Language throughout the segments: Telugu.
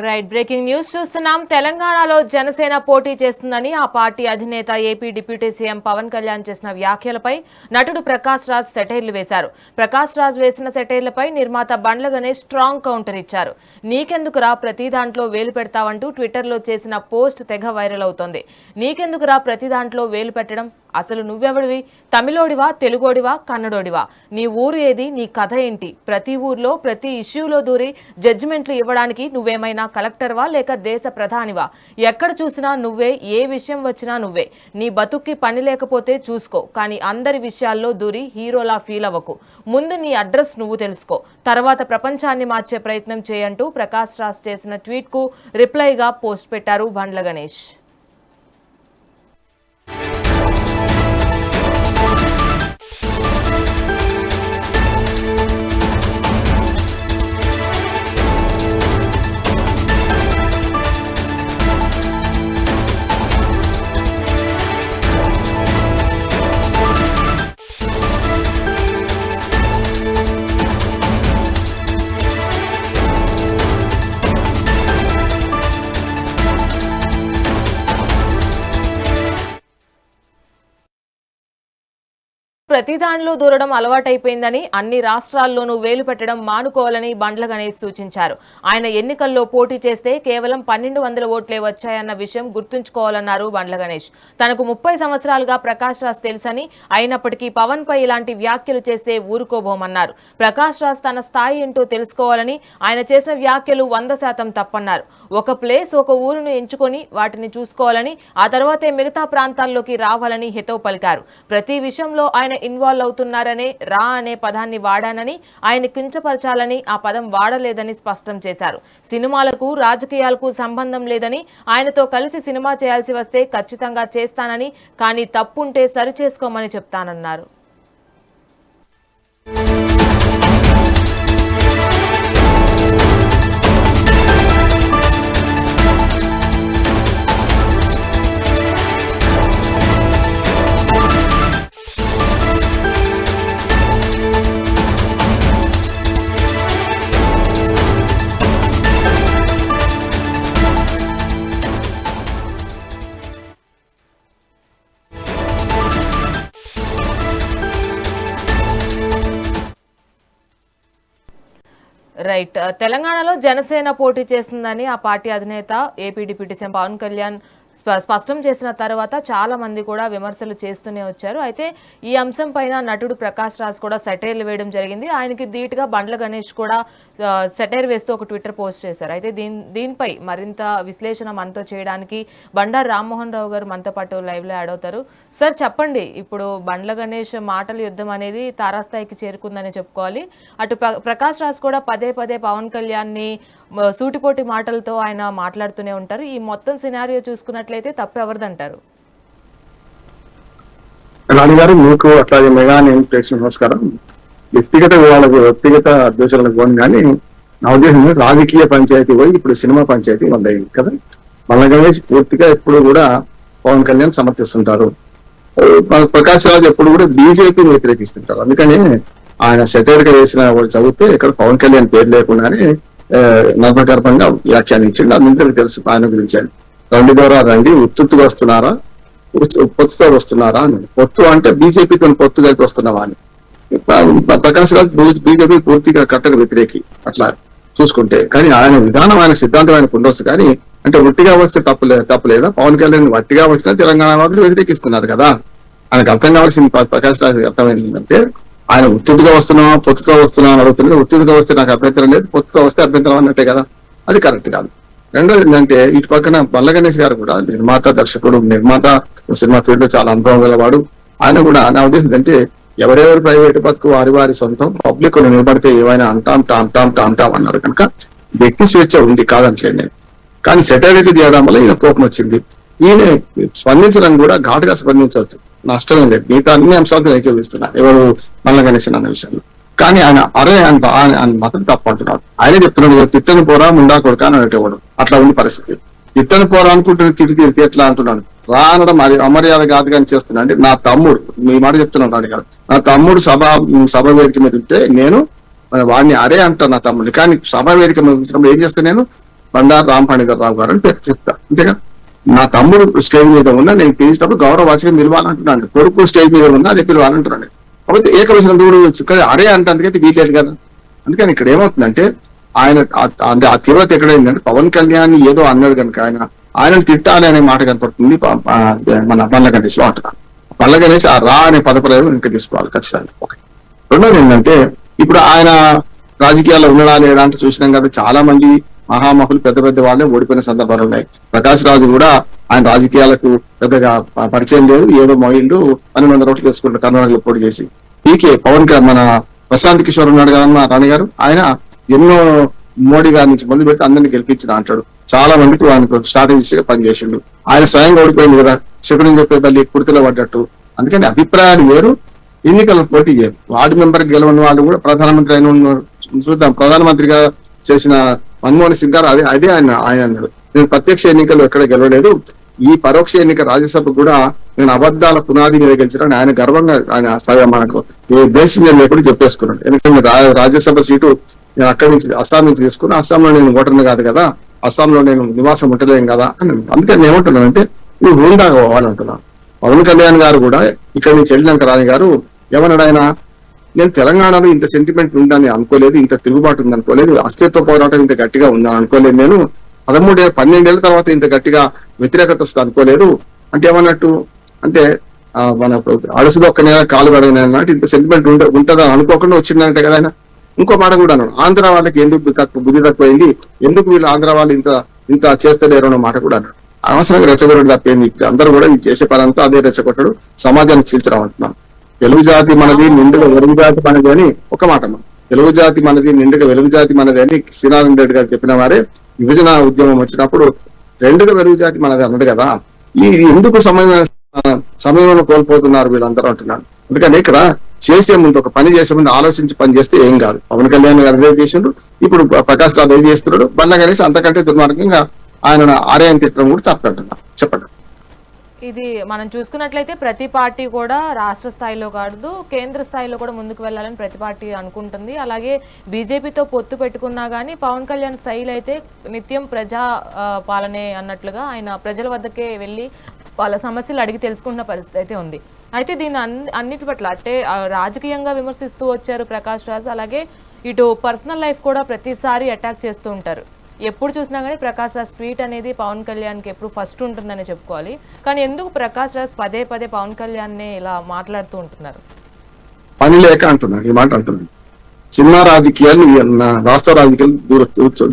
రైట్ బ్రేకింగ్ న్యూస్ చూస్తున్నాం. తెలంగాణలో జనసేన పోటీ చేస్తుందని ఆ పార్టీ అధినేత AP deputy CM Pawan Kalyan చేసిన వ్యాఖ్యలపై నటుడు ప్రకాష్ రాజ్ సెటైర్లు వేశారు. ప్రకాష్ రాజ్ వేసిన సెటైర్లపై నిర్మాత బండ్ల గణేష్ స్ట్రాంగ్ కౌంటర్ ఇచ్చారు. నీకెందుకురా ప్రతి దాంట్లో వేలు పెడతావంటూ ట్విట్టర్లో చేసిన పోస్ట్ తెగ వైరల్ అవుతోంది. నీకెందుకురా ప్రతి దాంట్లో వేలు పెట్టడం, అసలు నువ్వెవడివి? తమిళోడివా, తెలుగోడివా, కన్నడోడివా? నీ ఊరు ఏది? నీ కథ ఏంటి? ప్రతి ఊర్లో ప్రతి ఇష్యూలో దూరి జడ్జిమెంట్లు ఇవ్వడానికి నువ్వేమైనా కలెక్టర్వా లేక దేశ ప్రధానివా? ఎక్కడ చూసినా నువ్వే, ఏ విషయం వచ్చినా నువ్వే. నీ బతుక్కి పని లేకపోతే చూసుకో, కానీ అందరి విషయాల్లో దూరి హీరోలా ఫీల్ అవ్వకు. ముందు నీ అడ్రస్ నువ్వు తెలుసుకో, తర్వాత ప్రపంచాన్ని మార్చే ప్రయత్నం చేయంటూ ప్రకాష్ రాజ్ చేసిన ట్వీట్కు రిప్లైగా పోస్ట్ పెట్టారు బండ్ల గణేష్. ప్రతి దానిలో దూరడం అలవాటైపోయిందని, అన్ని రాష్ట్రాల్లోనూ వేలు పెట్టడం మానుకోవాలని బండ్ల గణేష్ సూచించారు. ఆయన ఎన్నికల్లో పోటీ చేస్తే కేవలం 1200 ఓట్లే వచ్చాయన్న విషయం గుర్తుంచుకోవాలన్నారు బండ్ల గణేష్. తనకు 30 సంవత్సరాలుగా ప్రకాష్ రాజ్ తెలుసని, అయినప్పటికీ పవన్ పై ఇలాంటి వ్యాఖ్యలు చేస్తే ఊరుకోబోమన్నారు. ప్రకాష్ రాజ్ తన స్థాయి ఏంటో తెలుసుకోవాలని, ఆయన చేసిన వ్యాఖ్యలు 100% తప్పన్నారు. ఒక ప్లేస్, ఒక ఊరును ఎంచుకొని వాటిని చూసుకోవాలని, ఆ తర్వాతే మిగతా ప్రాంతాల్లోకి రావాలని హితవు పలికారు. ప్రతి విషయంలో ఆయన ఇన్వాల్వ్ అవుతున్నారనే రా అనే పదాన్ని వాడానని, ఆయన కించపరచాలని ఆ పదం వాడలేదని స్పష్టం చేశారు. సినిమాలకు రాజకీయాలకు సంబంధం లేదని, ఆయనతో కలిసి సినిమా చేయాల్సి వస్తే ఖచ్చితంగా చేస్తానని, కానీ తప్పుంటే సరిచేసుకోమని చెప్తానన్నారు. రైట్. తెలంగాణలో జనసేన పోటీ చేస్తుందని ఆ పార్టీ అధినేత AP deputy CM Pawan Kalyan స్పష్టం చేసిన తర్వాత చాలా మంది కూడా విమర్శలు చేస్తూనే వచ్చారు. అయితే ఈ అంశం పైన నటుడు ప్రకాష్ రాజ్ కూడా సెటైర్లు వేయడం జరిగింది. ఆయనకి ధీటుగా బండ్ల గణేష్ కూడా సెటైర్ వేస్తూ ఒక ట్విట్టర్ పోస్ట్ చేశారు. అయితే దీనిపై మరింత విశ్లేషణ మనతో చేయడానికి బండారు రామ్మోహన్ రావు గారు మనతో పాటు లైవ్లో యాడ్ అవుతారు. సార్ చెప్పండి, ఇప్పుడు బండ్ల గణేష్ మాటల యుద్ధం అనేది తారాస్థాయికి చేరుకుందని చెప్పుకోవాలి. అటు ప్రకాష్ రాజ్ కూడా పదే పదే పవన్ కళ్యాణ్ని సూటిపోటి మాటలతో ఆయన మాట్లాడుతూనే ఉంటారు. ఈ మొత్తం సినారియో చూసుకున్నట్లయితే తప్పు ఎవరిదంటారు? రాణి గారు, మీకు అట్లాగే మెగా నేను ప్రేక్షకులకు నమస్కారం. వ్యక్తిగత అధ్యక్షులకు పోను కానీ నా ఉద్దేశం రాజకీయ పంచాయతీ పోయి ఇప్పుడు సినిమా పంచాయతీ మొదలైంది కదా. బండ్ల గణేష్ పూర్తిగా ఎప్పుడు కూడా పవన్ కళ్యాణ్ సమర్థిస్తుంటారు. ప్రకాష్ రాజ్ ఎప్పుడు కూడా బీజేపీని వ్యతిరేకిస్తుంటారు. అందుకని ఆయన సెటైర్ గా వేసిన వాళ్ళు చదివితే ఇక్కడ పవన్ కళ్యాణ్ పేరు లేకుండానే నర్మగర్భంగా వ్యాఖ్యానించండి. అందరికీ తెలుసు ఆయన గురించి. రండి ద్వారా రండి, ఉత్తుగా వస్తున్నారా, పొత్తుతో వస్తున్నారా అని. పొత్తు అంటే బీజేపీతో పొత్తు కలిపి వస్తున్నావా అని. ప్రకాష్ రాజ్ బీజేపీ పూర్తిగా కట్టక వ్యతిరేకి అట్లా చూసుకుంటే. కానీ ఆయన విధానం, ఆయన సిద్ధాంతం ఆయనకు ఉండొచ్చు. కానీ అంటే ఒట్టిగా వస్తే తప్పులేదా? పవన్ కళ్యాణ్ వట్టిగా వచ్చినా తెలంగాణ వాదులు వ్యతిరేకిస్తున్నారు కదా. ఆయనకు అర్థం కావాల్సింది, ప్రకాష్ రాజ్ అర్థమైందంటే ఆయన ఉత్తుగా వస్తున్నావా పొత్తుతో వస్తున్నా అని అడుగుతున్నాడు. ఉత్తుగా వస్తే నాకు అభ్యంతరం లేదు, పొత్తుతో వస్తే అభ్యంతరం అన్నట్టే కదా. అది కరెక్ట్ కాదు. రెండోది ఏంటంటే ఇటు పక్కన బండ్ల గణేష్ గారు కూడా నిర్మాత, దర్శకుడు, సినిమా ఫీల్డ్ లో చాలా అనుభవం గలవాడు. ఆయన కూడా నా ఉద్దేశం అంటే ఎవరెవరు ప్రైవేట్ బతుకు వారి సొంతం, పబ్లిక్ నిలబడితే ఏమైనా అంటాం అన్నారు. కనుక వ్యక్తి స్వేచ్ఛ ఉంది, కాదంటలేదు నేను. కానీ సెటైరిటీ చేయడం వల్ల ఈయన కోపం వచ్చింది. ఈయన స్పందించడం కూడా ఘాటుగా స్పందించవచ్చు, నష్టమే లేదు. మిగతా అన్ని అంశాలతో ఏకీవిస్తున్నా ఎవరు బండ్ల గణేష్ అన్న విషయంలో. కానీ ఆయన ఆయన మాత్రం తప్పు అంటున్నాడు. ఆయనే చెప్తున్నాడు, తిట్టని పోరా ముండా కొడుక అని అనేటవాడు. అట్లా ఉంది పరిస్థితి. తిట్టని పోరా అనుకుంటున్న తిరిగి ఎట్లా అంటున్నాడు. రా అనడం అది అమర్యాద కాదు కానీ చేస్తున్నా అంటే, నా తమ్ముడు, మీ మాట చెప్తున్నాడు రాణి గారు, నా తమ్ముడు సభ వేదిక మీద ఉంటే నేను వాడిని అరే అంటాను నా తమ్ముడిని. కానీ సభా వేదిక మీద ఏం చేస్తే నేను బండారు రాంపాణిధర్ రావు గారు అని పేరు చెప్తా, అంతేగా. నా తమ్ముడు స్టేజ్ మీద ఉన్నా నేను పిలిచినప్పుడు గౌరవవాచిగా పిలవాలంటున్నాను, కొడుకు స్టేజ్ మీద ఉన్నా అదే పిలవాలంటున్నాను. కాబట్టి ఏకవచనం దూడవచ్చు, కానీ అరే అంటే అందుకైతే వీల్లేదు కదా. అందుకని ఇక్కడ ఏమవుతుందంటే ఆయన అంటే ఆ తీవ్రత ఎక్కడైందంటే పవన్ కళ్యాణ్ ఏదో అన్నాడు కనుక ఆయనను తిట్టాలి అనే మాట కనపడుతుంది మన బండ్ల గణేష్ లో అంటున్నాను. బండ్ల గణేష్ ఆ రా అనే పదప్రయోగం ఇంకా తీసుకోవాలి ఖచ్చితంగా. ఒకటి. రెండోది ఏంటంటే ఇప్పుడు ఆయన రాజకీయాల్లో ఉండడా లేడా అంటే చూసినాం కదా, చాలా మంది మహామహులు పెద్ద పెద్ద వాళ్ళే ఓడిపోయిన సందర్భాలు ఉన్నాయి. ప్రకాష్ రాజు కూడా ఆయన రాజకీయాలకు పెద్దగా పరిచయం లేదు, ఏదో మొయిల్లు 1200 ఓట్లు తీసుకుంటారు కర్ణాటకలో పోటీ చేసి. పీకే పవన్ మన ప్రశాంత్ కిషోర్ ఉన్నాడు కదమ్మా రాణి గారు, ఆయన ఎన్నో మోడీ గారి నుంచి మొదలు పెట్టి అందరినీ గెలిపించిన అంటాడు. చాలా మందికి ఆయనకు స్ట్రాటజిస్ట్ గా పనిచేసిండు. ఆయన స్వయంగా ఓడిపోయింది కదా, శకుని చెప్పే బల్లి కుర్తిలో పడ్డట్టు. అందుకని అభిప్రాయాలు వేరు, ఎన్నికల పోటీ చేయరు. వార్డు మెంబర్ గెలవని వాళ్ళు కూడా ప్రధానమంత్రి అయిన చూద్దాం, ప్రధానమంత్రిగా చేసిన మన్మోహన్ సింగ్ గారు అదే ఆయన అన్నాడు, నేను ప్రత్యక్ష ఎన్నికలు ఎక్కడ గెలవలేదు, ఈ పరోక్ష ఎన్నిక రాజ్యసభ కూడా నేను అబద్ధాల పునాది మీద గెలిచాను ఆయన గర్వంగా ఆయన మనకు ఏ దేశం లేకుండా చెప్పేసుకున్నాడు. ఎందుకంటే రాజ్యసభ సీటు నేను అక్కడి నుంచి అస్సాం నుంచి తీసుకున్నా, అస్సాంలో నేను ఓటర్ని కాదు కదా, అస్సాంలో నేను నివాసం ఉండలేం కదా అని. అందుకని నేను ఏమంటున్నానంటే ఇది హోందాగా పోవాలంటున్నాను. పవన్ కళ్యాణ్ గారు కూడా ఇక్కడి నుంచి వెళ్ళినాక రాణి గారు ఏమన్నాడు, ఆయన నేను తెలంగాణలో ఇంత సెంటిమెంట్ ఉందని అనుకోలేదు, ఇంత తిరుగుబాటు ఉంది అనుకోలేదు, అస్తిత్వ పోరాటం ఇంత గట్టిగా ఉందని అనుకోలేదు, నేను 12 ఏళ్ల తర్వాత ఇంత గట్టిగా వ్యతిరేకత వస్తుంది అనుకోలేదు అంటే ఏమన్నట్టు అంటే మన అడుసుదొక్క నేల కాలు పడగినట్టు ఇంత సెంటిమెంట్ ఉంటుందని అనుకోకుండా వచ్చిందంటే కదా ఆయన. ఇంకో మాట కూడా అన్నాడు, ఆంధ్ర వాళ్ళకి ఎందుకు బుద్ధి తక్కువైంది, ఎందుకు వీళ్ళు ఆంధ్ర వాళ్ళు ఇంత చేస్తలేరు అన్న మాట కూడా అన్నాడు. అనవసరంగా రెచ్చగొట్టడం తప్పేంది, ఇప్పుడు అందరూ కూడా ఈ చేసే పని అంతా అదే రెచ్చగొట్టడు, సమాజాన్ని చీల్చడం అంటున్నాం. తెలుగు జాతి మనది నిండుగా వెలుగు జాతి మనది అని ఒక మాట, తెలుగు జాతి మనది నిండుగా వెలుగు జాతి మనది అని శ్రీనారాయణ రెడ్డి గారు చెప్పిన వారే విభజన ఉద్యమం వచ్చినప్పుడు రెండుగా వెలుగు జాతి మనది అన్నాడు కదా. ఈ ఎందుకు సమయంలో కోల్పోతున్నారు వీళ్ళందరూ అంటున్నాను. అందుకని ఇక్కడ చేసే ముందు ఒక పని చేసే ముందు ఆలోచించి పని చేస్తే ఏం కాదు. పవన్ కళ్యాణ్ గారు అదే చేసిండు, ఇప్పుడు ప్రకాష్ రావు ఏది చేస్తున్నాడు, బండ్ల గణేష్ అంతకంటే దుర్మార్గంగా ఆయన ఆర్యాన్ని తిట్టడం కూడా తప్పంటున్నారు. చెప్పండి. ఇది మనం చూసుకున్నట్లయితే ప్రతి పార్టీ కూడా రాష్ట్ర స్థాయిలో కాదు కేంద్ర స్థాయిలో కూడా ముందుకు వెళ్ళాలని ప్రతి పార్టీ అనుకుంటుంది. అలాగే బీజేపీతో పొత్తు పెట్టుకున్నా కానీ పవన్ కళ్యాణ్ శైలి అయితే నిత్యం ప్రజా పాలనే అన్నట్లుగా ఆయన ప్రజల వద్దకే వెళ్ళి వాళ్ళ సమస్యలు అడిగి తెలుసుకున్న పరిస్థితి అయితే ఉంది. అయితే దీన్ని అన్నిటి పట్ల అంటే రాజకీయంగా విమర్శిస్తూ వచ్చారు ప్రకాష్ రాజ్, అలాగే ఇటు పర్సనల్ లైఫ్ కూడా ప్రతిసారి అటాక్ చేస్తూ ఉంటారు. ఎప్పుడు చూసినా కానీ ప్రకాష్ రాజ్ ట్వీట్ అనేది పవన్ కళ్యాణ్కి ఎప్పుడు ఫస్ట్ ఉంటుందని చెప్పుకోవాలి. కానీ ఎందుకు ప్రకాష్ రాజ్ పదే పవన్ కళ్యాణ్ని ఇలా మాట్లాడుతూ ఉంటున్నారు? పని లేక అంటున్నారు, ఈ మాట అంటున్నాను. సినిమా రాజకీయాలు వాస్తవ రాజకీయాలు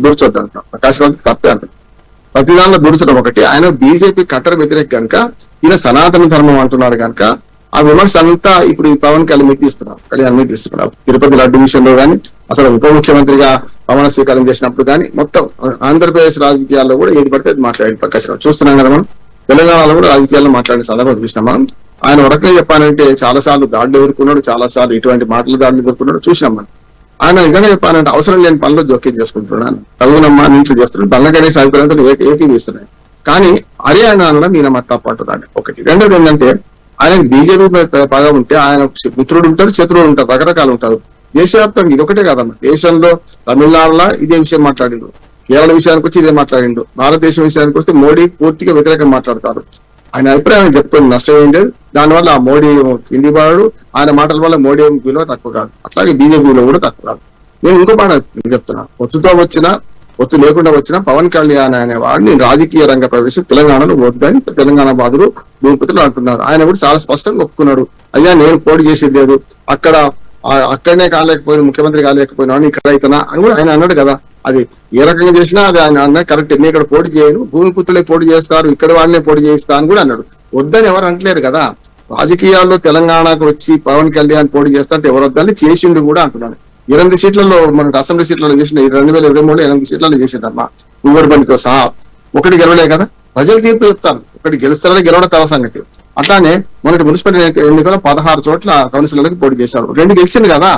దూర్చొద్దు అంటున్నారు. ప్రకాష్ రాజ్ తప్పే అంటారు, ప్రతి దానిలో దూర్చడం ఒకటి. ఆయన బీజేపీ కట్టర్ వ్యతిరేక కనుక ఈయన సనాతన ధర్మం అంటున్నాడు కనుక ఆ విమర్శ అంతా ఇప్పుడు ఈ పవన్ కళ్యాణ్ మీద తీస్తున్నారు. తిరుపతి లడ్డు విషయంలో కానీ, అసలు ఉప ముఖ్యమంత్రిగా ప్రమాణ స్వీకారం చేసినప్పుడు కానీ, మొత్తం ఆంధ్రప్రదేశ్ రాజకీయాల్లో కూడా ఏది పడితే అది మాట్లాడి ప్రకాష్ రావు చూస్తున్నాం కదా. మనం తెలంగాణలో కూడా రాజకీయాల్లో మాట్లాడిన సందర్భం చూసినాం. మనం ఆయన వరకే చెప్పానంటే చాలా సార్లు దాడులు ఎదుర్కొన్నాడు, చాలా సార్లు ఇటువంటి మాటలు దాడులు ఎదుర్కొన్నాడు చూసినాం మనం. ఆయన నిజంగా చెప్పానంటే అవసరం లేని పనులు జోక్యం చేసుకుంటున్నాను, తగునమ్మా నీట్లు చేస్తున్నాడు, బండ్ల గణేష్ అభిప్రాయంతో ఏకీవిస్తున్నాయి. కానీ అరే ఆయన అనడం ఈయన మాకు తప్పంటున్నాడు ఒకటి. రెండోది ఏంటంటే ఆయన బీజేపీ బాగా ఉంటే ఆయన మిత్రుడు ఉంటాడు, శత్రువులు ఉంటారు, రకరకాలు ఉంటారు. దేశవ్యాప్తంగా ఇది ఒకటే కాదమ్మా, దేశంలో తమిళనాడులో ఇదే విషయం మాట్లాడిండు, కేరళ విషయానికి వచ్చి ఇదే మాట్లాడిండు, భారతదేశం విషయానికి వస్తే మోడీ పూర్తిగా వ్యతిరేకంగా మాట్లాడతారు. ఆయన అభిప్రాయం చెప్పుకొని నష్టం ఏం లేదు, దానివల్ల ఆ మోడీ కింది వాడు, ఆయన మాటల వల్ల మోడీ విలువ తక్కువ కాదు, అట్లాగే బీజేపీ విలువ కూడా తక్కువ కాదు. నేను ఇంకో మాట చెప్తున్నాను, ఒత్తుతో వచ్చినా ఒత్తు లేకుండా వచ్చిన పవన్ కళ్యాణ్ అనే వాడిని రాజకీయ రంగ ప్రవేశం తెలంగాణలో వద్దని తెలంగాణ బాధలు భూమిపుతులు అంటున్నారు. ఆయన కూడా చాలా స్పష్టంగా ఒప్పుకున్నాడు, అయ్యా నేను పోటీ చేసేది లేదు, అక్కడనే కాలేకపోయినా ముఖ్యమంత్రి కాలేకపోయినా ఇక్కడ అయితేనా అని కూడా ఆయన అన్నాడు కదా. అది ఏ రకంగా చేసినా అది ఆయన అన్న కరెక్ట్, నేను ఇక్కడ పోటీ చేయను, భూమిపుత్రులే పోటీ చేస్తారు, ఇక్కడ వాళ్ళనే పోటీ చేయిస్తా అని కూడా అన్నాడు. వద్దని ఎవరు అంటలేరు కదా. రాజకీయాల్లో తెలంగాణకు వచ్చి పవన్ కళ్యాణ్ పోటీ చేస్తా అంటే ఎవరు వద్దని చేసిండు కూడా అంటున్నాను. 8 సీట్లలో మనకు అసెంబ్లీ సీట్లలో చేసిన 2023లో 8 సీట్లలో చేసిండమ్మా ఊబర్ బండితో సహా. ఒకటి గెలవలే కదా, ప్రజలు తీర్పు చెప్తారు, ఒకటి గెలుస్తారని గెలవడం తర్వాత సంగతి. అట్లానే మొన్నటి మున్సిపల్ ఎన్నికల్లో 16 చోట్ల కౌన్సిలర్లకు పోటీ చేశారు, 2 గెలిచింది కదా.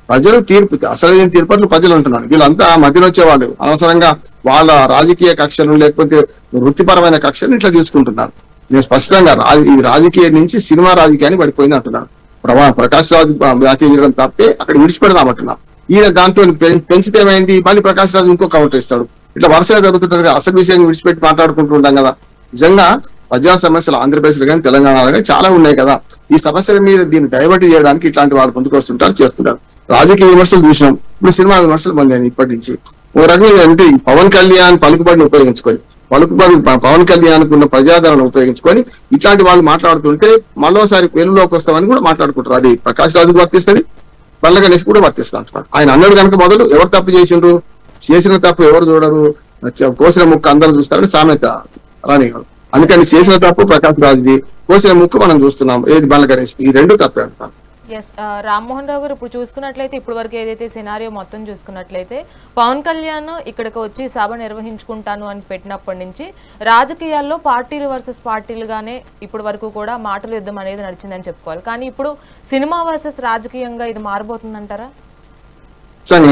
ప్రజలు తీర్పు అసలు తీర్పు ప్రజలు అంటున్నారు. వీళ్ళంతా మధ్యలో వచ్చేవాళ్ళు అనవసరంగా వాళ్ళ రాజకీయ కక్షలు లేకపోతే వృత్తిపరమైన కక్షలు ఇట్లా తీసుకుంటున్నారు. నేను స్పష్టంగా ఇది రాజకీయం నుంచి సినిమా రాజకీయాన్ని పడిపోయింది అంటున్నాను. ప్రకాష్ రాజు వ్యాఖ్య చేయడం తప్పే, అక్కడ విడిచిపెడదామంటున్నా. ఈయన దాంతో పెంచితే ఏమైంది, మళ్ళీ ప్రకాష్ రాజు ఇంకో కౌంటర్ ఇస్తాడు. ఇట్లా వరుసగా జరుగుతుంటది కదా, అసలు విషయం విడిచిపెట్టి మాట్లాడుకుంటూ ఉంటాం కదా. నిజంగా ప్రజా సమస్యలు ఆంధ్రప్రదేశ్ లో కానీ తెలంగాణలో కానీ చాలా ఉన్నాయి కదా. ఈ సమస్యల మీద దీన్ని డైవర్ట్ చేయడానికి ఇట్లాంటి వాళ్ళు ముందుకు వస్తుంటారు, చేస్తుంటారు. రాజకీయ విమర్శలు చూసినాం, ఇప్పుడు సినిమా విమర్శలు పొందాను. ఇప్పటి నుంచి ఓ రకంగా అంటే పవన్ కళ్యాణ్ పలుకుబడిని ఉపయోగించుకొని, పవన్ కళ్యాణ్ ఉన్న ప్రజాదరణ ఉపయోగించుకొని ఇట్లాంటి వాళ్ళు మాట్లాడుతుంటే మరోసారి పేరులోకి వస్తామని కూడా మాట్లాడుకుంటారు. అది ప్రకాష్ రాజుకు వర్తిస్తుంది, బండ్ల గణేష్ కూడా వర్తిస్తా అంటున్నాడు. ఆయన అన్నాడు కనుక మొదలు ఎవరు తప్పు చేసిండ్రు, చేసిన తప్పు ఎవరు చూడరు, కోసిన ముక్క అందరూ చూస్తారని సామెత రాణి గారు. అందుకని చేసిన తప్పు ప్రకాష్ రాజుది, కోసిన ముక్కు మనం చూస్తున్నాం ఏది బండ్ల గణేష్. ఈ రెండు తప్పే అంటున్నాను. ఎస్, రామ్మోహన్ రావు గారు ఇప్పుడు చూసుకున్నట్లయితే ఇప్పటి వరకు ఏదైతే సినారియో మొత్తం చూసుకున్నట్లయితే పవన్ కళ్యాణ్ ఇక్కడికి వచ్చి సభ నిర్వహించుకుంటాను అని పెట్టినప్పటి నుంచి రాజకీయాల్లో పార్టీలు వర్సెస్ పార్టీలుగానే ఇప్పటి వరకు కూడా మాటల యుద్ధం అనేది నడిచిందని చెప్పుకోవాలి. కానీ ఇప్పుడు సినిమా వర్సెస్ రాజకీయంగా ఇది మారబోతుందంటారా?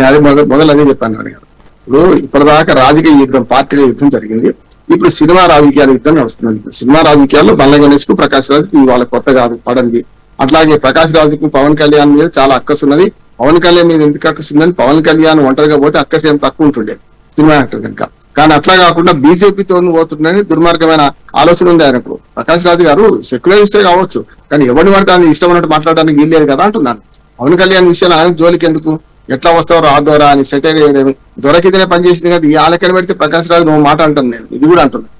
అది మొదలు అదే చెప్పాను గారు. ఇప్పుడు ఇప్పటిదాకా రాజకీయ యుద్ధం, పార్టీల యుద్ధం జరిగింది. ఇప్పుడు సినిమా రాజకీయాల యుద్ధం నడుస్తుంది. సినిమా రాజకీయాల్లో బండ్ల గణేష్ కు ప్రకాష్ రాజుకి వాళ్ళ కొత్త కాదు పడంది. అట్లాగే ప్రకాష్ రాజుకు పవన్ కళ్యాణ్ మీద చాలా అక్కసు ఉన్నది. పవన్ కళ్యాణ్ మీద ఎందుకు అక్కసు ఉందని, పవన్ కళ్యాణ్ ఒంటరిగా పోతే అక్కసు ఏం తక్కువ ఉంటుండే సినిమా యాక్టర్ కనుక. కానీ అట్లా కాకుండా బీజేపీతో పోతుండని దుర్మార్గమైన ఆలోచన ఉంది ఆయనకు. ప్రకాష్ రాజు గారు సెక్యులరిస్టే కావచ్చు, కానీ ఎవరిని పడితే ఆయన ఇష్టం ఉన్నట్టు మాట్లాడడానికి వీల్లేదు కదా అంటున్నాను. పవన్ కళ్యాణ్ విషయాలు ఆయన జోలికి ఎందుకు, ఎట్లా వస్తావు ఆ దొర అని సెటైర్ చేయడమే. దొరకితేనే పనిచేసింది కదా, ఈ ఆలకన పెడితే ప్రకాష్ రాజు నువ్వు మాట అంటాను నేను, ఇది కూడా అంటున్నాను.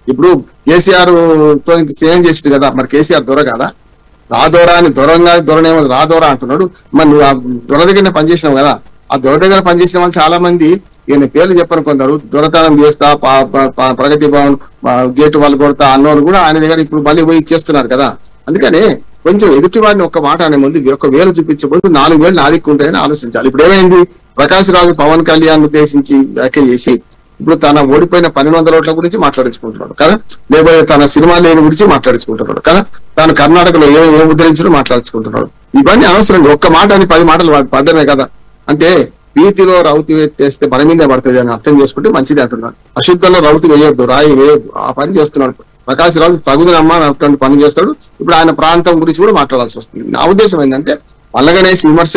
ఇప్పుడు కేసీఆర్ తో సేమ్ చేసింది కదా, మరి కేసీఆర్ దొర కదా, రాదోరా అని దొరనేమో రాదోరా అంటున్నాడు. మరి నువ్వు ఆ దొర దగ్గర పనిచేసినావు కదా, ఆ దొర దగ్గర పనిచేసిన వాళ్ళు చాలా మంది ఈయన పేర్లు చెప్పను, కొందరు దొరతనం చేస్తా, ప్రగతి భవన్ గేటు వాళ్ళు కొడతా అన్నోరు కూడా ఆయన దగ్గర ఇప్పుడు మళ్ళీ పోయి చేస్తున్నారు కదా. అందుకనే కొంచెం ఎదుటి వాడిని ఒక్క మాట అనే ముందు ఒక వేలు చూపించబోదు 4 వేలు నాదిక్కుంటాయని ఆలోచించాలి. ఇప్పుడు ఏమైంది, ప్రకాష్ రాజు పవన్ కళ్యాణ్ ఉద్దేశించి వ్యాఖ్య చేసి ఇప్పుడు తన ఓడిపోయిన 1200 ఓట్ల గురించి మాట్లాడించుకుంటున్నాడు కదా, లేకపోతే తన సినిమా లేని గురించి మాట్లాడించుకుంటున్నాడు కదా, తాను కర్ణాటకలో ఏం ఉద్ధరించడో మాట్లాడించుకుంటున్నాడు. ఇవన్నీ అవసరం. ఒక్క మాట అని 10 మాటలు పడ్డమే కదా. అంటే వీధిలో రౌతి వేస్తే మన మీదే పడుతుంది అని అర్థం చేసుకుంటే మంచిది అంటున్నాడు. అశుద్ధంలో రౌతి వేయొద్దు, రాయి వేయొద్దు, ఆ పని చేస్తున్నాడు ప్రకాష్ రాజు. తగుదనమ్మా అటువంటి పని చేస్తాడు. ఇప్పుడు ఆయన ప్రాంతం గురించి కూడా మాట్లాడాల్సి వస్తుంది. నా ఉద్దేశం ఏంటంటే బండ్ల గణేష్ విమర్శ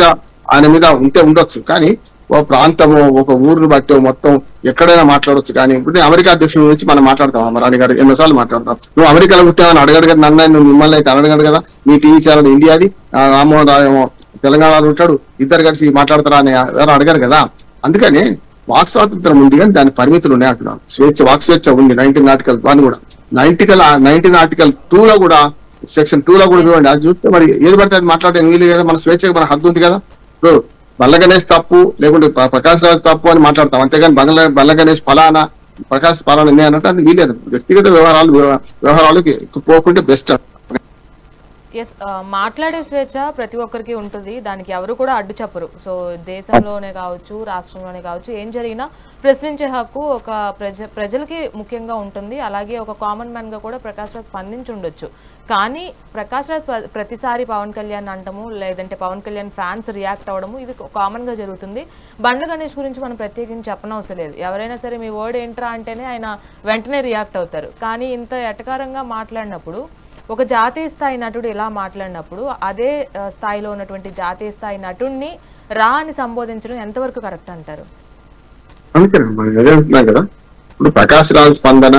ఆయన మీద ఉండొచ్చు, కానీ ఒక ప్రాంతము ఒక ఊరుని బట్టి మొత్తం ఎక్కడైనా మాట్లాడొచ్చు. కానీ ఇప్పుడు అమెరికా అధ్యక్షుడి గురించి మనం మాట్లాడతాం, అమరాణి గారు ఎన్నోసార్లు మాట్లాడతాం. నువ్వు అమెరికాలో పుట్టావని అడగడు కదా, నువ్వు మిమ్మల్ని అయితే అడగడు కదా. మీ టీవీ ఛానల్ ఇండియాది, రామ్మోహన్ రావు తెలంగాణలో ఉంటాడు, ఇద్దరు కలిసి మాట్లాడతారా అని ఎవరు అడగారు కదా. అందుకని వాక్ స్వాతంత్రం ఉంది, కానీ దాని పరిమితులు ఉన్నాయి అంటున్నాను. వాక్ స్వేచ్ఛ ఉంది 19 ఆర్టికల్ 1 కూడా, 19 ఆర్టికల్ 2 లో కూడా, సెక్షన్ 2 లో కూడా చూడండి. అది చూస్తే మరి ఏది పడితే అది మాట్లాడడానికి వీలు కదా, మన స్వేచ్ఛగా మన హద్దు ఉంది కదా. ఇప్పుడు బండ్ల గణేష్ తప్పు లేకుంటే ప్రకాష్ రాజు తప్పు అని మాట్లాడతాం, అంతేగాని బండ్ల గణేష్ ఫలానా ప్రకాష్ ఫలానా ఉంది అన్నట్టు అది వీలేదు. వ్యక్తిగత వ్యవహారాలకి పోకుంటే బెస్ట్. ఎస్, మాట్లాడే స్వేచ్ఛ ప్రతి ఒక్కరికి ఉంటుంది, దానికి ఎవరు కూడా అడ్డు చెప్పరు. సో దేశంలోనే కావచ్చు, రాష్ట్రంలోనే కావచ్చు, ఏం జరిగినా ప్రశ్నించే హక్కు ఒక ప్రజలకి ముఖ్యంగా ఉంటుంది. అలాగే ఒక కామన్ మ్యాన్గా కూడా ప్రకాష్ రాజ్ స్పందించి ఉండొచ్చు. కానీ ప్రకాష్ రాజ్ ప్రతిసారి పవన్ కళ్యాణ్ అంటము, లేదంటే పవన్ కళ్యాణ్ ఫ్యాన్స్ రియాక్ట్ అవ్వడము ఇది కామన్గా జరుగుతుంది. బండ్ల గణేష్ గురించి మనం ప్రత్యేకించి చెప్పనవసరం లేదు. ఎవరైనా సరే మీ వర్డ్ ఏంట్రా అంటేనే ఆయన వెంటనే రియాక్ట్ అవుతారు. కానీ ఇంత ఎటకారంగా మాట్లాడినప్పుడు, ఒక జాతీయ స్థాయి నటుడు ఇలా మాట్లాడినప్పుడు అదే స్థాయిలో ఉన్నటువంటి జాతీయ స్థాయి నటుడిని రా అని సంబోధించడం ఎంతవరకు కరెక్ట్ అంటారు? అదే అంటున్నా కదా, ఇప్పుడు ప్రకాష్ రాజ్ స్పందన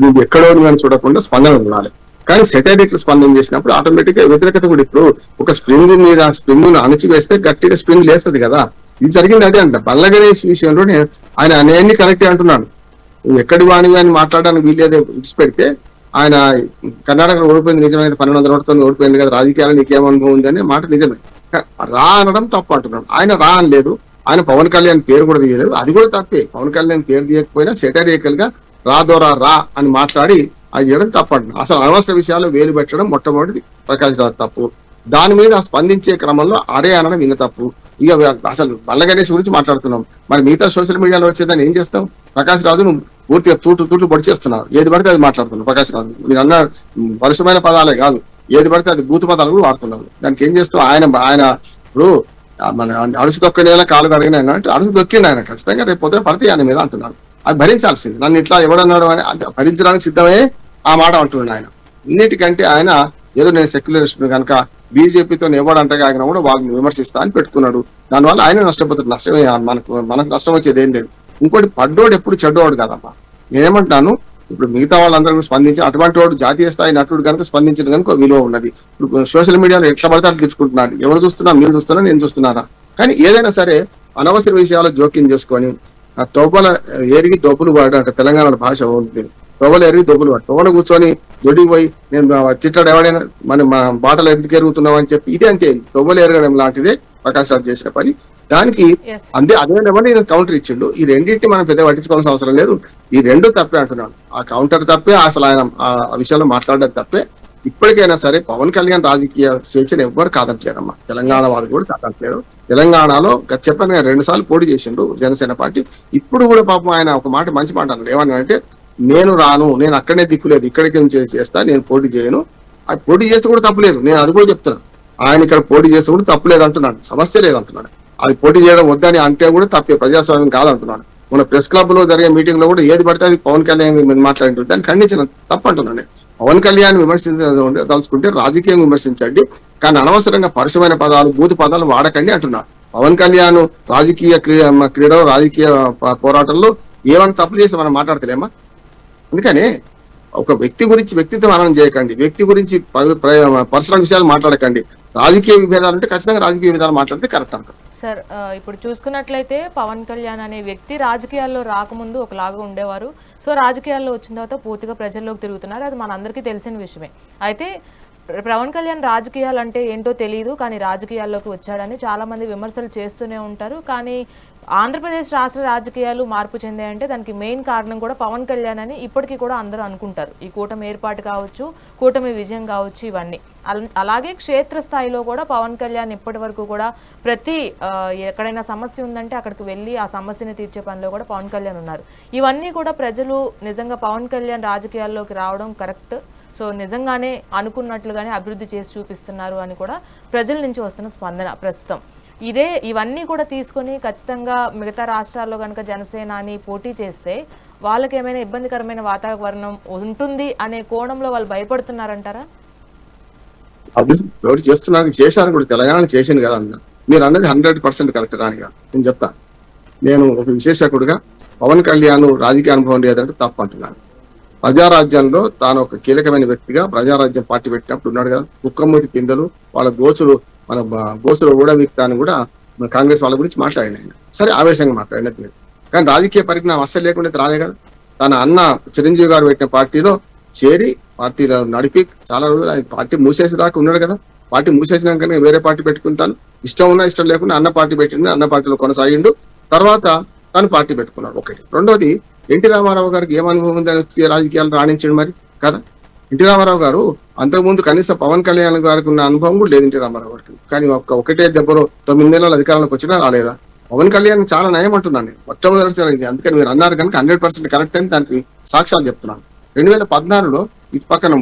నువ్వు ఎక్కడో అని చూడకుండా స్పందన ఉండాలి. కానీ సెటైరిక్ స్పందన చేసినప్పుడు ఆటోమేటిక్ గా వ్యతిరేకత కూడా. ఇప్పుడు ఒక స్ప్రింగ్ మీద స్ప్రింగ్ ను అణచివేస్తే గట్టిగా స్ప్రింగ్ లేస్తుంది కదా. ఇది జరిగింది అదే అంట. బండ్ల గణేష్ విషయంలో ఆయన అనేన్ని కరెక్టే అంటున్నాడు. ఎక్కడి వాణి అని మాట్లాడడానికి వీల్లేదే విడిచిపెడితే, ఆయన కర్ణాటకలో ఓడిపోయింది నిజమే, 1200 ఓట్లతో ఓడిపోయింది కదా, రాజకీయాలు నీకేం అనుభవం ఉంది అనే మాట నిజమే. రా అనడం తప్పు అంటున్నాడు. ఆయన రా అనలేదు, ఆయన పవన్ కళ్యాణ్ పేరు కూడా తీయలేదు, అది కూడా తప్పే. పవన్ కళ్యాణ్ పేరు తీయకపోయినా సెటైరికల్ గా రాదోరా రా అని మాట్లాడి అది చేయడం తప్పు అంటున్నాడు. అసలు అనవసర విషయాలు వేలు పెట్టడం మొట్టమొదటి ప్రకాష్ రాజ్ తప్పు. దాని మీద స్పందించే క్రమంలో అరే అనడం ఇన్న తప్పు. ఇక అసలు బండ్ల గణేష్ గురించి మాట్లాడుతున్నాం, మరి మిగతా సోషల్ మీడియాలో వచ్చేదాన్ని ఏం చేస్తాం? ప్రకాష్ రాజు నువ్వు పూర్తిగా తూట్లు పొడి చేస్తున్నావు, ఏది పడితే అది మాట్లాడుతున్నావు. ప్రకాష్ రాజు మీరు అన్న పరుషమైన పదాలే కాదు, ఏది పడితే అది భూత పదాలు కూడా వాడుతున్నావు. దానికి ఏం చేస్తావు? ఆయన ఇప్పుడు మన అడుసు దొక్కనేలా కాలు కడిగిన అడుసు దొక్కిండు ఆయన, ఖచ్చితంగా రేపు పొద్దున పడితే ఆయన మీద అంటున్నాడు. అది భరించాల్సింది. నన్ను ఇట్లా ఎవడన్నాడు అని భరించడానికి సిద్ధమే ఆ మాట అంటున్నాడు ఆయన. ఇన్నిటికంటే ఆయన ఏదో నేను సెక్యులరిస్ట్ కనుక బీజేపీతో ఎవడంటగా ఆయన కూడా వాళ్ళని విమర్శిస్తా అని పెట్టుకున్నాడు. దానివల్ల ఆయన నష్టపోతాడు. నష్టమే, మనకు నష్టం వచ్చేది ఏం లేదు. ఇంకోటి పడ్డోడు ఎప్పుడు చెడ్డోడు కాదమ్మా. నేనేమంటాను, ఇప్పుడు మిగతా వాళ్ళందరూ స్పందించి అటువంటి వాడు జాతీయ స్థాయి నటుడు కనుక స్పందించిన కనుక విలువ ఉన్నది. ఇప్పుడు సోషల్ మీడియాలో ఎట్లా పడితే అట్లా తెచ్చుకుంటున్నారు. ఎవరు చూస్తున్నా, మీరు చూస్తున్నా, నేను చూస్తున్నారా? కానీ ఏదైనా సరే అనవసర విషయాలు జోక్యం చేసుకొని ఆ తోపల ఏరిగి దొబ్బులు వాడు అంటే తెలంగాణ భాష ఉంది. తోవలు ఎరిగి దొబ్బులు వాడు తోవలు కూర్చొని దొడ్డికి పోయి నేను తిట్టాడు ఎవడైనా మా బాటలు ఎందుకు ఎరుగుతున్నావు అని చెప్పి ఇది అంటే తొవ్వలు ఎరగడం లాంటిదే ప్రకాష్ రాజ్ చేసిన పని. దానికి అదే లెవెల్ నేను కౌంటర్ ఇచ్చిండు. ఈ రెండింటిని మనం పెద్ద పట్టించుకోవాల్సిన అవసరం లేదు. ఈ రెండు తప్పే అంటున్నాను. ఆ కౌంటర్ తప్పే, అసలు ఆయన ఆ విషయంలో మాట్లాడడం తప్పే. ఇప్పటికైనా సరే పవన్ కళ్యాణ్ రాజకీయ స్వేచ్ఛను ఎవ్వరు కాదంటలేరమ్మా. తెలంగాణ వాళ్ళు కూడా కాదంటలేరు. తెలంగాణలో చెప్పని 2 సార్లు పోటీ చేసిండు జనసేన పార్టీ. ఇప్పుడు కూడా పాపం ఆయన ఒక మాట మంచి మాట అన్నాడు. ఏమన్నా అంటే నేను రాను, నేను అక్కడనే దిక్కులేదు, ఇక్కడికి చేస్తా, నేను పోటీ చేయను. అది పోటీ చేస్తే కూడా తప్పులేదు, నేను అది కూడా చెప్తున్నా. ఆయన ఇక్కడ పోటీ చేస్తే కూడా తప్పులేదు అంటున్నాడు, సమస్య లేదంటున్నాడు. అది పోటీ చేయడం వద్దని అంటే కూడా తప్పే, ప్రజాస్వామ్యం కాదంటున్నాడు. మన ప్రెస్ క్లబ్ లో జరిగే మీటింగ్ లో కూడా ఏది పడితే అది పవన్ కళ్యాణ్ మాట్లాడింటుంది, దాన్ని ఖండించిన తప్పు అంటున్నాను. పవన్ కళ్యాణ్ విమర్శించదలుచుకుంటే రాజకీయం విమర్శించండి, కానీ అనవసరంగా పరుషమైన పదాలు, బూతు పదాలు వాడకండి అంటున్నా. పవన్ కళ్యాణ్ రాజకీయ క్రీడలో, రాజకీయ పోరాటంలో ఏమైనా తప్పు చేసి మనం మాట్లాడతలేమా? అందుకనే ఒక వ్యక్తి గురించి వ్యక్తిత్వం హననం చేయకండి, వ్యక్తి గురించి పర్సనల్ విషయాలు మాట్లాడకండి. రాజకీయ విభేదాలు ఉంటే ఖచ్చితంగా రాజకీయ విభేదాలు మాట్లాడితే కరెక్ట్ అంటారు. సార్, ఇప్పుడు చూసుకున్నట్లయితే పవన్ కళ్యాణ్ అనే వ్యక్తి రాజకీయాల్లో రాకముందు ఒకలాగా ఉండేవారు. సో రాజకీయాల్లో వచ్చిన తర్వాత పూర్తిగా ప్రజల్లోకి తిరుగుతున్నారు, అది మనందరికీ తెలిసిన విషయమే. అయితే పవన్ కళ్యాణ్ రాజకీయాలు అంటే ఏంటో తెలియదు, కానీ రాజకీయాల్లోకి వచ్చాడని చాలా మంది విమర్శలు చేస్తూనే ఉంటారు. కానీ ఆంధ్రప్రదేశ్ రాష్ట్ర రాజకీయాలు మార్పు చెందాయంటే దానికి మెయిన్ కారణం కూడా పవన్ కళ్యాణ్ అని ఇప్పటికీ కూడా అందరూ అనుకుంటారు. ఈ కూటమి ఏర్పాటు కావచ్చు, కూటమి విజయం కావచ్చు, ఇవన్నీ. అలాగే క్షేత్రస్థాయిలో కూడా పవన్ కళ్యాణ్ ఇప్పటి వరకు కూడా ప్రతి ఎక్కడైనా సమస్య ఉందంటే అక్కడికి వెళ్ళి ఆ సమస్యని తీర్చే పనిలో కూడా పవన్ కళ్యాణ్ ఉన్నారు. ఇవన్నీ కూడా ప్రజలు నిజంగా పవన్ కళ్యాణ్ రాజకీయాల్లోకి రావడం కరెక్ట్, సో నిజంగానే అనుకున్నట్లుగానే అభివృద్ధి చేసి చూపిస్తున్నారు అని కూడా ప్రజల నుంచి వస్తున్న స్పందన ప్రస్తుతం. ఇవన్నీ కూడా తీసుకొని ఖచ్చితంగా మిగతా రాష్ట్రాల్లో కనుక జనసేనాని పోటీ చేస్తే వాళ్ళకి ఏమైనా ఇబ్బందికరమైన వాతావరణం ఉంటుంది అనే కోణంలో వాళ్ళు భయపడుతున్నారంటారా? అది ఎవరు చేస్తున్నారు, చేశాను కూడా, తెలంగాణ చేసింది కదా అన్న. మీరు అన్నది 100% కరెక్ట్. రానిగా నేను చెప్తా, నేను ఒక విశేషకుడుగా పవన్ కళ్యాణ్ రాజకీయ అనుభవం లేదంటే తప్పు అంటున్నాను. ప్రజారాజ్యంలో తాను ఒక కీలకమైన వ్యక్తిగా ప్రజారాజ్యం పార్టీ పెట్టినప్పుడు ఉన్నాడు కదా. కుక్కమూతి పిందలు వాళ్ళ గోసులు, మన గోసులు ఊడవిక్తాన్ని కూడా కాంగ్రెస్ వాళ్ళ గురించి మాట్లాడిన ఆయన. సరే, ఆవేశంగా మాట్లాడినది, కానీ రాజకీయ పరిజ్ఞానం అస్సలు లేకుండా రాలే కదా. తన అన్న చిరంజీవి గారు పెట్టిన పార్టీలో చేరి పార్టీలో నడిపి చాలా రోజులు ఆయన పార్టీ మూసేసేదాకా ఉన్నాడు కదా. పార్టీ మూసేసినాకనే వేరే పార్టీ పెట్టుకుంటాను, ఇష్టం ఉన్నా ఇష్టం లేకుండా అన్న పార్టీ పెట్టిండు, అన్న పార్టీలో కొనసాగిండు. తర్వాత తను పార్టీ పెట్టుకున్నాడు. ఒకటి. రెండోది, ఎన్టీ రామారావు గారికి ఏం అనుభవం ఉందని రాజకీయాలు రాణించండి మరి కదా. ఎన్టీ రామారావు గారు అంతకుముందు కనీసం పవన్ కళ్యాణ్ గారికి ఉన్న అనుభవం కూడా లేదు ఎన్టీ రామారావు గారికి. కానీ ఒకటే దెబ్బలో 9 నెలల అధికారంలోకి వచ్చినా రాలేదా? పవన్ కళ్యాణ్ చాలా నయం అంటున్నాను నేను, మొట్టమొదటిసారి. అందుకని మీరు అన్నారు కనుక 100% కరెక్ట్ అని దానికి సాక్ష్యాలు చెప్తున్నాను. 2014లో ఇటు పక్కన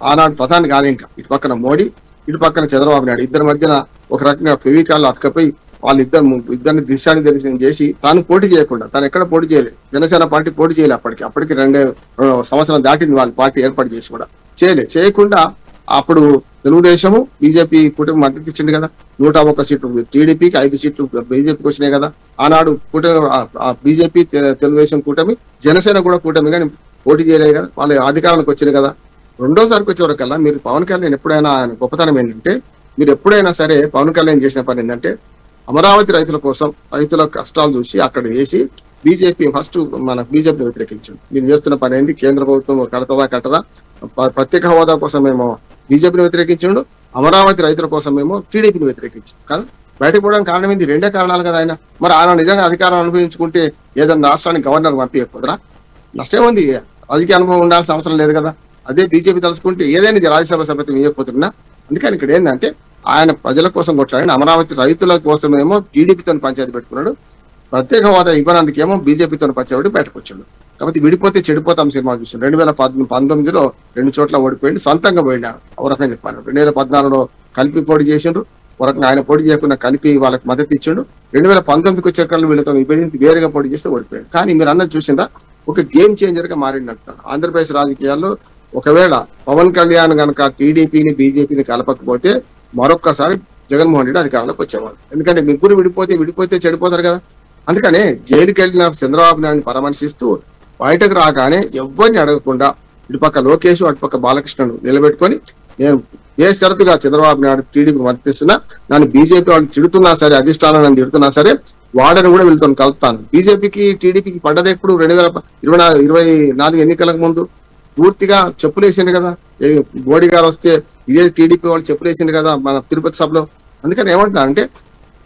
ఆనాడు ప్రధాని కాదు, ఇంకా ఇటు పక్కన మోడీ, ఇటు పక్కన చంద్రబాబు నాయుడు, ఇద్దరి మధ్యన ఒక రకంగా ఫెవికాల్ అతకపోయి ఇద్దరిని దిశానిర్దేశం చేసి తాను పోటీ చేయకుండా, తాను ఎక్కడ పోటీ చేయలేదు, జనసేన పార్టీ పోటీ చేయలేదు. అప్పటికి 2 సంవత్సరం దాటింది వాళ్ళు పార్టీ ఏర్పాటు చేసి కూడా చేయకుండా అప్పుడు తెలుగుదేశము బీజేపీ కూటమి మద్దతు ఇచ్చింది కదా. 101 సీట్లు టీడీపీకి, 5 సీట్లు బీజేపీకి వచ్చినాయి కదా. ఆనాడు కూటమి బీజేపీ తెలుగుదేశం కూటమి, జనసేన కూడా కూటమి, కానీ పోటీ చేయలేదు కదా. వాళ్ళు అధికారానికి వచ్చింది కదా. రెండోసారికి వచ్చే వరకల్లా మీరు పవన్ కళ్యాణ్ ఎప్పుడైనా గొప్పతనం ఏంటంటే, మీరు ఎప్పుడైనా సరే పవన్ కళ్యాణ్ చేసిన పని ఏంటంటే, అమరావతి రైతుల కోసం రైతుల కష్టాలు చూసి అక్కడ వేసి బీజేపీ ఫస్ట్ మన బీజేపీని వ్యతిరేకించండి. మీరు చేస్తున్న పని ఏంటి? కేంద్ర ప్రభుత్వం కట్టదా, ప్రత్యేక హోదా కోసం మేము బీజేపీని వ్యతిరేకించండు, అమరావతి రైతుల కోసం మేము టీడీపీని వ్యతిరేకించాం కదా. బయటకు పోవడానికి కారణం ఏంటి? 2 కారణాలు కదా. ఆయన మరి ఆయన నిజంగా అధికారం అనుభవించుకుంటే ఏదైనా రాష్ట్రానికి గవర్నర్ పంపించకపోదురా? నష్టం ఉంది, రాజకీయ అనుభవం ఉండాల్సిన అవసరం లేదు కదా. అదే బీజేపీ తలుచుకుంటే ఏదైనా రాజ్యసభ సభ్యత్వం ఇవ్వకపోతున్నా. అందుకని ఇక్కడ ఏంటంటే, ఆయన ప్రజల కోసం కొట్లాడి అమరావతి రైతుల కోసమేమో టీడీపీతో పంచాయతీ పెట్టుకున్నాడు, ప్రత్యేక హోదా ఇవ్వనందుకేమో బీజేపీతో పంచాయతీ బయటకు వచ్చాడు. కాబట్టి విడిపోతే చెడిపోతాం సినిమా చూసాడు. 2019లో 2 చోట్ల ఓడిపోయింది, సొంతంగా పోయింది. ఒక రకంగా చెప్పాను. 2014లో కలిపి పోటీ చేసిండ్రు, ఒక రకంగా ఆయన పోటీ చేయకుండా కలిపి వాళ్ళకి మద్దతు ఇచ్చిండు. 2019కి వచ్చే కళ్ళు వీళ్ళతో విభజించి వేరేగా పోటీ చేస్తే ఓడిపోయాడు. కానీ మీరు అన్నది చూసిందా, ఒక గేమ్ చేంజర్ గా మారిందంటున్నాడు ఆంధ్రప్రదేశ్ రాజకీయాల్లో. ఒకవేళ పవన్ కళ్యాణ్ కనుక టీడీపీని బీజేపీని కలపకపోతే మరొక్కసారి జగన్మోహన్ రెడ్డి అధికారంలోకి వచ్చేవాడు. ఎందుకంటే ముగ్గురు విడిపోతే చెడిపోతారు కదా. అందుకనే జైలుకి వెళ్ళిన చంద్రబాబు నాయుడిని పరామర్శిస్తూ బయటకు రాగానే ఎవరిని అడగకుండా ఇటుపక్క లోకేష్ అటుపక్క బాలకృష్ణను నిలబెట్టుకొని నేను ఏ షరతుగా చంద్రబాబు నాయుడు టీడీపీ మద్దతిస్తున్నా, నన్ను బీజేపీ వాళ్ళు తిడుతున్నా సరే, అధిష్టానం నన్ను తిడుతున్నా సరే, వాడని కూడా వీళ్ళతో కలుపుతాను. బీజేపీకి టీడీపీకి పడ్డది ఎప్పుడు 2024 ఎన్నికలకు ముందు పూర్తిగా చెప్పులేసిండు కదా. మోడీ గారు వస్తే ఇదే టీడీపీ వాళ్ళు చెప్పులేసిండు కదా మన తిరుపతి సభలో. అందుకని ఏమంటున్నా అంటే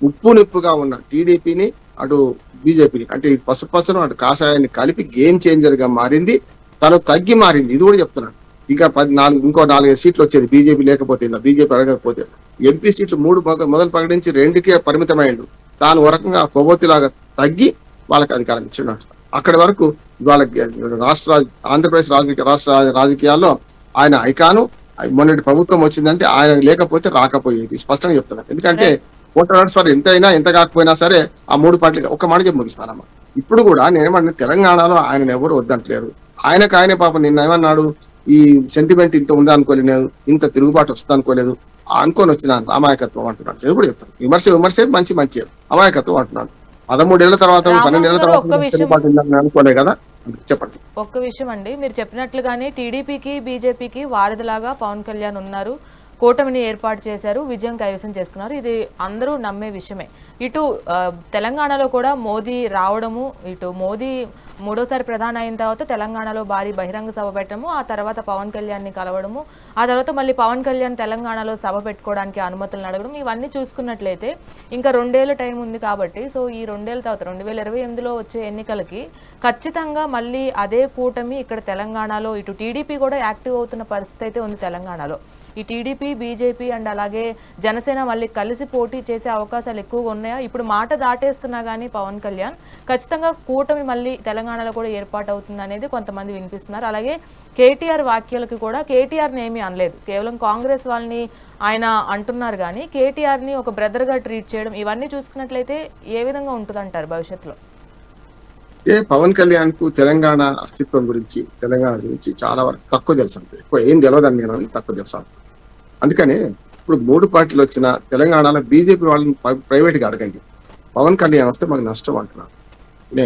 ఉప్పు నిప్పుగా ఉన్న టీడీపీని అటు బీజేపీని అంటే ఈ పసుపచ్చను అటు కాషాయాన్ని కలిపి గేమ్ చేంజర్ గా మారింది, తను తగ్గి మారింది. ఇది కూడా చెప్తున్నాను. ఇంకా ఇంకో 4 సీట్లు వచ్చేది బీజేపీ లేకపోతే, బీజేపీ అడగకపోతే. ఎంపీ సీట్లు 3 మొదలు ప్రకటించి 2కే పరిమితమైండు. తాను వరకంగా కొవ్వొత్తిలాగా తగ్గి వాళ్ళకి అధికారం ఇచ్చున్నాడు. అక్కడి వరకు వాళ్ళకి ఆంధ్రప్రదేశ్ రాష్ట్ర రాజకీయాల్లో ఆయన ఐకాను. మొన్నటి ప్రభుత్వం వచ్చిందంటే ఆయన లేకపోతే రాకపోయేది, స్పష్టంగా చెప్తున్నారు. ఎందుకంటే ఓటర్ ట్రాన్స్ఫర్ ఎంత కాకపోయినా సరే ఆ 3 పార్టీలు ఒక మాట చెప్పి ముగిస్తానమ్మా. ఇప్పుడు కూడా నేనేమన్నా తెలంగాణలో ఆయన ఎవరు వద్దంటలేరు. ఆయనే పాపం నిన్న ఏమన్నాడు, ఈ సెంటిమెంట్ ఇంత ఉందా అనుకోలేదు, ఇంత తిరుగుబాటు వస్తుంది అనుకోలేదు, అనుకొని వచ్చిన అమాయకత్వం అంటున్నాడు. ఇది కూడా చెప్తాను. విమర్శే మంచి అమాయకత్వం అంటున్నాడు. 13 ఏళ్ల తర్వాత 12 ఏళ్ల తర్వాత అనుకోలే కదా. చెప్పండి. ఒక్క విషయం అండి, మీరు చెప్పినట్లుగానే టీడీపీకి బీజేపీకి వారధిలాగా పవన్ కళ్యాణ్ ఉన్నారు. కూటమిని ఏర్పాటు చేశారు, విజయం కైవసం చేసుకున్నారు. ఇది అందరూ నమ్మే విషయమే. ఇటు తెలంగాణలో కూడా మోదీ రావడము, ఇటు మోదీ 3వ సారి ప్రధాని అయిన తర్వాత తెలంగాణలో భారీ బహిరంగ సభ పెట్టడము, ఆ తర్వాత పవన్ కళ్యాణ్ని కలవడము, ఆ తర్వాత మళ్ళీ పవన్ కళ్యాణ్ తెలంగాణలో సభ పెట్టుకోవడానికి అనుమతులను అడగడం, ఇవన్నీ చూసుకున్నట్లయితే ఇంకా 2 ఏళ్ళ టైం ఉంది కాబట్టి, సో ఈ 2 ఏళ్ళ తర్వాత 2028లో వచ్చే ఎన్నికలకి ఖచ్చితంగా మళ్ళీ అదే కూటమి ఇక్కడ తెలంగాణలో, ఇటు టీడీపీ కూడా యాక్టివ్ అవుతున్న పరిస్థితి అయితే ఉంది తెలంగాణలో. ఈ టీడీపీ బీజేపీ అండ్ అలాగే జనసేన మళ్ళీ కలిసి పోటీ చేసే అవకాశాలు ఎక్కువగా ఉన్నాయా? ఇప్పుడు మాట దాటేస్తున్నా కానీ పవన్ కళ్యాణ్ ఖచ్చితంగా కూటమి మళ్ళీ తెలంగాణలో కూడా ఏర్పాటు అవుతుంది అనేది కొంతమంది వినిపిస్తున్నారు. అలాగే కేటీఆర్ వ్యాఖ్యలకు కూడా కేటీఆర్ని ఏమీ అనలేదు, కేవలం కాంగ్రెస్ వాళ్ళని ఆయన అంటున్నారు. కానీ కేటీఆర్ని ఒక బ్రదర్గా ట్రీట్ చేయడం, ఇవన్నీ చూసుకున్నట్లయితే ఏ విధంగా ఉంటుందంటారు భవిష్యత్తులో? పవన్ కళ్యాణ్ కు తెలంగాణ అస్తిత్వం గురించి, తెలంగాణ గురించి చాలా వరకు తక్కువ తెలుసు. ఎక్కువ ఏం తెలియదని నేను తక్కువ తెలుసు. అందుకనే ఇప్పుడు 3 పార్టీలు వచ్చిన తెలంగాణలో బీజేపీ వాళ్ళని ప్రైవేట్గా అడగండి, పవన్ కళ్యాణ్ వస్తే మాకు నష్టం అంటున్నారు.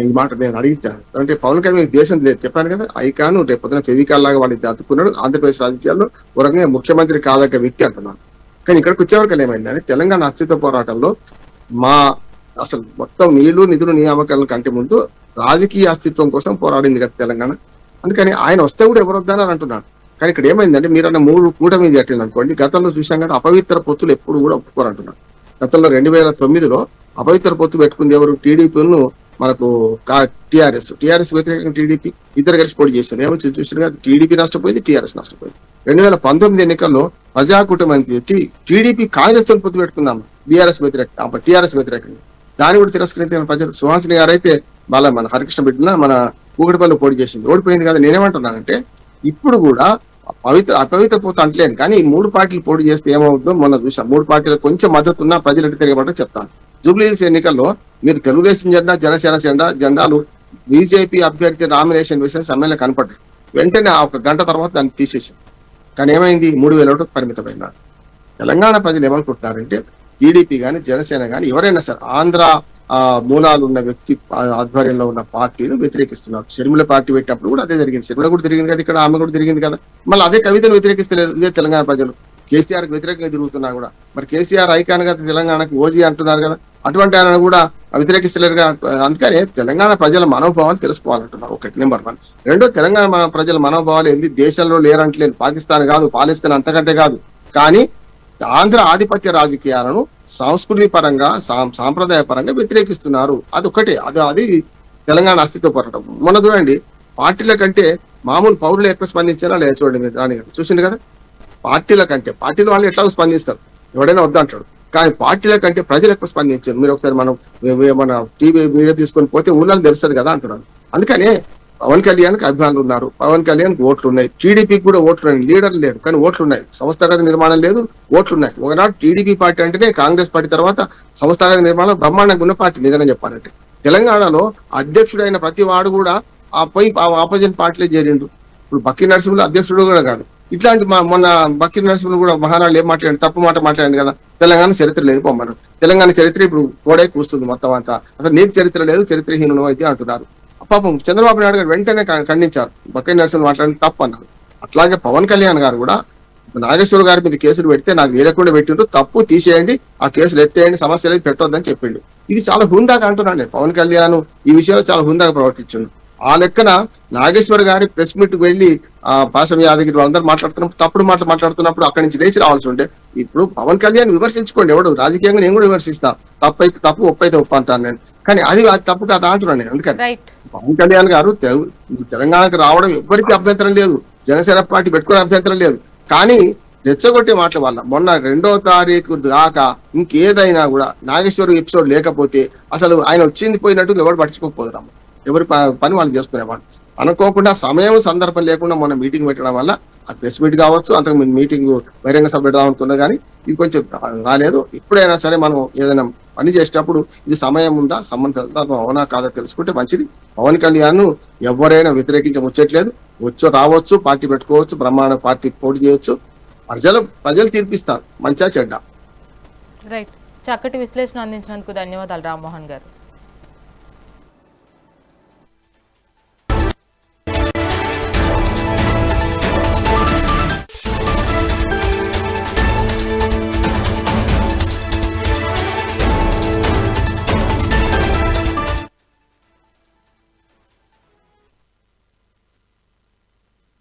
ఈ మాట నేను అడిగితే, అంటే పవన్ కళ్యాణ్ దేశం లేదు చెప్పాను కదా, ఐకాను రేపు పొద్దున ఫెవికాల్ లాగా వాడిని అతుక్కున్నాడు. ఆంధ్రప్రదేశ్ రాజకీయాల్లో వరంగా ముఖ్యమంత్రి కాదగ్గ వ్యక్తి అంటున్నాను. కానీ ఇక్కడికి వచ్చేవరకు ఏమైందంటే తెలంగాణ అస్తిత్వ పోరాటంలో అసలు మొత్తం నిధులు నియామకాల కంటే ముందు రాజకీయ అస్తిత్వం కోసం పోరాడింది కదా తెలంగాణ. అందుకని ఆయన వస్తే కూడా ఎవరు వద్దని అంటున్నాడు. కానీ ఇక్కడ ఏమైందంటే మీరన్న 3 కూటమి కట్టింది అనుకోండి, గతంలో చూసాం కదా అపవిత్ర పొత్తులు ఎప్పుడు కూడా ఒప్పుకోరంటున్నారు. గతంలో 2009లో అపవిత్ర పొత్తు పెట్టుకుంది ఎవరు? టీడీపీను మనకు టీఆర్ఎస్ వ్యతిరేకంగా టీడీపీ ఇద్దరు కలిసి పోటీ చేశారు. ఏమో చూసిన కదా, టీడీపీ నష్టపోయింది, టీఆర్ఎస్ నష్టపోయింది. 2019 ఎన్నికల్లో ప్రజాకూటమి అని చెప్పి టీడీపీ కాంగ్రెస్ తో పొత్తు పెట్టుకుందాం, టీఆర్ఎస్ వ్యతిరేకంగా. దాన్ని కూడా తిరస్కరించిన ప్రజలు. సుహాసిని గారు అయితే మన హరికృష్ణ బిడ్డన మన కూకటిపల్లి పోటీ చేసింది, ఓడిపోయింది కదా. నేనేమంటున్నానంటే ఇప్పుడు కూడా అపవిత్ర పోత అంటలేను, కానీ ఈ 3 పార్టీలు పోటీ చేస్తే ఏమవుతుందో మొన్న చూసాం. 3 పార్టీలకు కొంచెం మద్దతు ఉన్నా ప్రజలు ఎటు తిరగబడ్డో చెప్తాను. జూబ్లీహిల్స్ ఎన్నికల్లో మీరు తెలుగుదేశం జెండా, జనసేన జెండాలు బీజేపీ అభ్యర్థి నామినేషన్ వేసిన సమయంలో కనపడ్డాయి. వెంటనే 1 గంట తర్వాత దాన్ని తీసేసాం. కానీ ఏమైంది? 3,000 ఓట్లకు పరిమితమైనారు. తెలంగాణ ప్రజలు ఏమనుకుంటున్నారంటే టీడీపీ కానీ జనసేన కానీ ఎవరైనా సరే ఆంధ్ర మూలాలు ఉన్న వ్యక్తి ఆధ్వర్యంలో ఉన్న పార్టీని వ్యతిరేకిస్తున్నారు. షర్మిల పార్టీ పెట్టినప్పుడు కూడా అదే జరిగింది. షర్మిల కూడా తిరిగింది కదా, ఇక్కడ ఆమె కూడా తిరిగింది కదా. మళ్ళీ అదే కవితను వ్యతిరేకిస్తలేరు ఇదే తెలంగాణ ప్రజలు. కేసీఆర్ కి వ్యతిరేకంగా తిరుగుతున్నా కూడా మరి కేసీఆర్ ఐకాన్ గా తెలంగాణకి ఓజీ అంటున్నారు కదా, అటువంటి ఆయన కూడా వ్యతిరేకిస్తలేరుగా. అందుకనే తెలంగాణ ప్రజల మనోభావాలు తెలుసుకోవాలంటున్నారు. 1 నెంబర్ 1. 2 తెలంగాణ ప్రజల మనోభావాలు ఏంది? దేశంలో లేరంటలేదు, పాకిస్తాన్ కాదు, పాలిస్తాన్ అంతకంటే కాదు, కానీ ఆంధ్ర ఆధిపత్య రాజకీయాలను సంస్కృతి పరంగా సాంప్రదాయ పరంగా వ్యతిరేకిస్తున్నారు. అదొకటే, అది తెలంగాణ అస్తిత్వ పోరాటం. మొన్న చూడండి, పార్టీల కంటే మామూలు పౌరులు ఎక్కువ స్పందించారా లేదా చూడండి. మీరు రాణి గారు చూసింది కదా, పార్టీల కంటే పార్టీల వాళ్ళు ఎట్లా స్పందిస్తారు, ఎవడైనా వద్దంటాడు, కానీ పార్టీల కంటే ప్రజలు ఎక్కువ స్పందించారు. మీరు ఒకసారి మన టీవీ మీడియా తీసుకొని పోతే ఊళ్ళో తెలుస్తుంది కదా అంటున్నారు. అందుకనే పవన్ కళ్యాణ్కి అభిమానులు ఉన్నారు, పవన్ కళ్యాణ్కి ఓట్లు ఉన్నాయి, టీడీపీకి కూడా ఓట్లు ఉన్నాయి. లీడర్లు లేరు కానీ ఓట్లు ఉన్నాయి, సంస్థాగత నిర్మాణం లేదు, ఓట్లు ఉన్నాయి. ఒకనాడు టీడీపీ పార్టీ అంటేనే కాంగ్రెస్ పార్టీ తర్వాత సంస్థాగత నిర్మాణం బ్రహ్మాండంగా ఉన్న పార్టీ. నిజంగా చెప్పాలంటే తెలంగాణలో అధ్యక్షుడైన ప్రతి వాడు కూడా ఆపోజిట్ పార్టీలో చేరిండు. ఇప్పుడు బక్కి నరసింహులు అధ్యక్షుడు కూడా కాదు, ఇట్లాంటి మొన్న బకీర్ నరసింహన్ కూడా మహానాడు ఏం మాట్లాడండి, తప్పు మాట మాట్లాడండి కదా, తెలంగాణ చరిత్ర లేదు పొమ్మను. తెలంగాణ చరిత్ర ఇప్పుడు గోడై కూస్తుంది మొత్తం అంతా, అసలు నీకు చరిత్ర లేదు, చరిత్రహీనులు అయితే అంటున్నారు. పాపం చంద్రబాబు నాయుడు గారు వెంటనే ఖండించారు, బకీర్ నరసింహన్ మాట్లాడిన తప్పు అన్నారు. అట్లాగే పవన్ కళ్యాణ్ గారు కూడా నాగేశ్వర గారి మీద కేసులు పెడితే నాకు వేయకుండా పెట్టిండ్రు, తప్పు తీసేయండి, ఆ కేసులు ఎత్తేయండి, సమస్యలు పెట్టొద్దని చెప్పిండు. ఇది చాలా హుందాగా అంటున్నాను నేను. పవన్ కళ్యాణ్ ఈ విషయంలో చాలా హుందాగా ప్రవర్తించిండు. ఆ లెక్కన నాగేశ్వర్ గారి ప్రెస్ మీట్ వెళ్లి పాశం యాదగిరి వాళ్ళందరూ మాట్లాడుతున్నప్పుడు తప్పుడు మాటలు మాట్లాడుతున్నప్పుడు అక్కడి నుంచి లేచి రావాల్సి ఉంటే, ఇప్పుడు పవన్ కళ్యాణ్ విమర్శించుకోండి, ఎవడు రాజకీయంగా నేను కూడా విమర్శిస్తా, తప్పు అయితే తప్పు, ఒప్పు అయితే ఒప్పు అంటాను నేను. కానీ అది తప్పు కాదా అంటున్నాను నేను. అందుకని పవన్ కళ్యాణ్ గారు తెలంగాణకు రావడం ఎవ్వరికి అభ్యంతరం లేదు, జనసేన పార్టీ పెట్టుకునే అభ్యంతరం లేదు. కానీ రెచ్చగొట్టే మాటల వల్ల మొన్న 2వ తారీఖు దాకా ఇంకేదైనా కూడా నాగేశ్వర్ ఎపిసోడ్ లేకపోతే అసలు ఆయన వచ్చింది పోయినట్టు ఎవరు పట్టించుకోకపోదురాము, ఎవరి పని వాళ్ళు చేసుకునేవాడు. అనుకోకుండా సమయం సందర్భం లేకుండా మొన్న మీటింగ్ పెట్టడం వల్ల ఆ ప్రెస్ మీట్ కావచ్చు, అంతకు మీటింగ్ బహిరంగ సభ పెడదాం అనుకున్నా కానీ ఇది కొంచెం రాలేదు. ఎప్పుడైనా సరే మనం ఏదైనా పని చేసేటప్పుడు ఇది సమయం ఉందా, సందర్భం అవునా కాదా తెలుసుకుంటే మంచిది. పవన్ కళ్యాణ్ ఎవరైనా వ్యతిరేకించముచ్చట్లేదు, రావచ్చు, పార్టీ పెట్టుకోవచ్చు, బ్రహ్మాండ పార్టీ పోటీ చేయొచ్చు, ప్రజలు తీర్పిస్తారు మంచిగా చెడ్డ. రైట్. చక్కటి విశ్లేషణ అందించినందుకు ధన్యవాదాలు రామ్మోహన్ గారు.